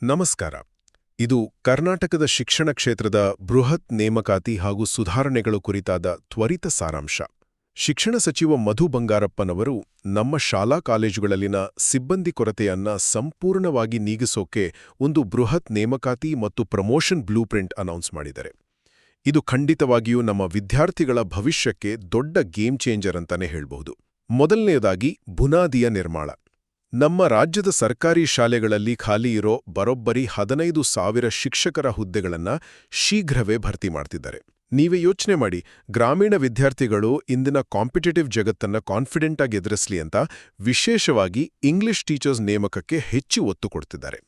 ನಮಸ್ಕಾರ. ಇದು ಕರ್ನಾಟಕದ ಶಿಕ್ಷಣ ಕ್ಷೇತ್ರದ ಬೃಹತ್ ನೇಮಕಾತಿ ಹಾಗೂ ಸುಧಾರಣೆಗಳು ಕುರಿತಾದ ತ್ವರಿತ ಸಾರಾಂಶ. ಶಿಕ್ಷಣ ಸಚಿವ ಮಧು ಬಂಗಾರಪ್ಪನವರು ನಮ್ಮ ಶಾಲಾ ಕಾಲೇಜುಗಳಲ್ಲಿನ ಸಿಬ್ಬಂದಿ ಕೊರತೆಯನ್ನ ಸಂಪೂರ್ಣವಾಗಿ ನೀಗಿಸೋಕೆ ಒಂದು ಬೃಹತ್ ನೇಮಕಾತಿ ಮತ್ತು ಪ್ರಮೋಷನ್ ಬ್ಲೂಪ್ರಿಂಟ್ ಅನೌನ್ಸ್ ಮಾಡಿದ್ದಾರೆ. ಇದು ಖಂಡಿತವಾಗಿಯೂ ನಮ್ಮ ವಿದ್ಯಾರ್ಥಿಗಳ ಭವಿಷ್ಯಕ್ಕೆ ದೊಡ್ಡ ಗೇಮ್ ಚೇಂಜರ್ ಅಂತಾನೆ ಹೇಳ್ಬಹುದು. ಮೊದಲನೆಯದಾಗಿ ಬುನಾದಿಯ ನಿರ್ಮಾಣ. ನಮ್ಮ ರಾಜ್ಯದ ಸರ್ಕಾರಿ ಶಾಲೆಗಳಲ್ಲಿ ಖಾಲಿ ಇರೋ ಬರೋಬ್ಬರಿ 15,000 ಶಿಕ್ಷಕರ ಹುದ್ದೆಗಳನ್ನು ಶೀಘ್ರವೇ ಭರ್ತಿ ಮಾಡ್ತಿದ್ದಾರೆ. ನೀವೇ ಯೋಚನೆ ಮಾಡಿ, ಗ್ರಾಮೀಣ ವಿದ್ಯಾರ್ಥಿಗಳು ಇಂದಿನ ಕಾಂಪಿಟೇಟಿವ್ ಜಗತ್ತನ್ನ ಕಾನ್ಫಿಡೆಂಟ್ ಆಗಿ ಎದುರಿಸಲಿ ಅಂತ ವಿಶೇಷವಾಗಿ ಇಂಗ್ಲಿಷ್ ಟೀಚರ್ಸ್ ನೇಮಕಕ್ಕೆ ಹೆಚ್ಚು ಒತ್ತು ಕೊಡ್ತಿದ್ದಾರೆ.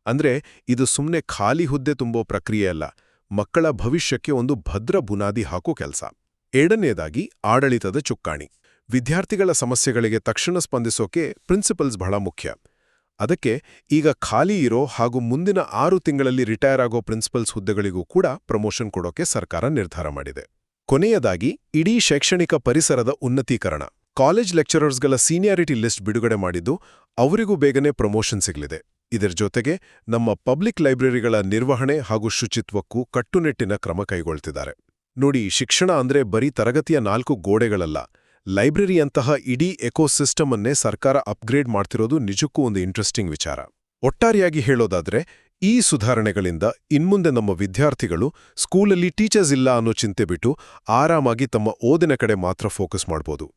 ಅಂದ್ರೆ ಇದು ಸುಮ್ಮನೆ ಖಾಲಿ ಹುದ್ದೆ ತುಂಬೋ ಪ್ರಕ್ರಿಯೆ ಅಲ್ಲ, ಮಕ್ಕಳ ಭವಿಷ್ಯಕ್ಕೆ ಒಂದು ಭದ್ರ ಬುನಾದಿ ಹಾಕೋ ಕೆಲಸ. ಎರಡನೇದಾಗಿ ಆಡಳಿತದ ಚುಕ್ಕಾಣಿ. ವಿದ್ಯಾರ್ಥಿಗಳ ಸಮಸ್ಯೆಗಳಿಗೆ ತಕ್ಷಣ ಸ್ಪಂದಿಸೋಕೆ ಪ್ರಿನ್ಸಿಪಲ್ಸ್ ಬಹಳ ಮುಖ್ಯ. ಅದಕ್ಕೆ ಈಗ ಖಾಲಿ ಇರೋ ಹಾಗೂ ಮುಂದಿನ 6 ತಿಂಗಳಲ್ಲಿ ರಿಟೈರ್ ಆಗೋ ಪ್ರಿನ್ಸಿಪಲ್ಸ್ ಹುದ್ದೆಗಳಿಗೂ ಕೂಡ ಪ್ರಮೋಷನ್ ಕೊಡೋಕೆ ಸರ್ಕಾರ ನಿರ್ಧಾರ ಮಾಡಿದೆ. ಕೊನೆಯದಾಗಿ ಇಡೀ ಶೈಕ್ಷಣಿಕ ಪರಿಸರದ ಉನ್ನತೀಕರಣ. ಕಾಲೇಜ್ ಲೆಕ್ಚರರ್ಸ್ಗಳ ಸೀನಿಯಾರಿಟಿ ಲಿಸ್ಟ್ ಬಿಡುಗಡೆ ಮಾಡಿದ್ದು ಅವರಿಗೂ ಬೇಗನೆ ಪ್ರಮೋಷನ್ ಸಿಗಲಿದೆ. ಇದರ ಜೊತೆಗೆ ನಮ್ಮ ಪಬ್ಲಿಕ್ ಲೈಬ್ರರಿಗಳ ನಿರ್ವಹಣೆ ಹಾಗೂ ಶುಚಿತ್ವಕ್ಕೂ ಕಟ್ಟುನಿಟ್ಟಿನ ಕ್ರಮ ಕೈಗೊಳ್ತಿದ್ದಾರೆ. ನೋಡಿ, ಶಿಕ್ಷಣ ಅಂದ್ರೆ ಬರೀ ತರಗತಿಯ 4 ಗೋಡೆಗಳಲ್ಲ, ಲೈಬ್ರರಿಯಂತಹ ಇಡೀ ಎಕೋಸಿಸ್ಟಮ್ ಅನ್ನೇ ಸರ್ಕಾರ ಅಪ್ಗ್ರೇಡ್ ಮಾಡ್ತಿರೋದು ನಿಜಕ್ಕೂ ಒಂದು ಇಂಟ್ರೆಸ್ಟಿಂಗ್ ವಿಚಾರ. ಒಟ್ಟಾರೆಯಾಗಿ ಹೇಳೋದಾದ್ರೆ, ಈ ಸುಧಾರಣೆಗಳಿಂದ ಇನ್ಮುಂದೆ ನಮ್ಮ ವಿದ್ಯಾರ್ಥಿಗಳು ಸ್ಕೂಲಲ್ಲಿ ಟೀಚರ್ಸ್ ಇಲ್ಲ ಅನ್ನೋ ಚಿಂತೆ ಬಿಟ್ಟು ಆರಾಮಾಗಿ ತಮ್ಮ ಓದಿನ ಕಡೆ ಮಾತ್ರ ಫೋಕಸ್ ಮಾಡ್ಬೋದು.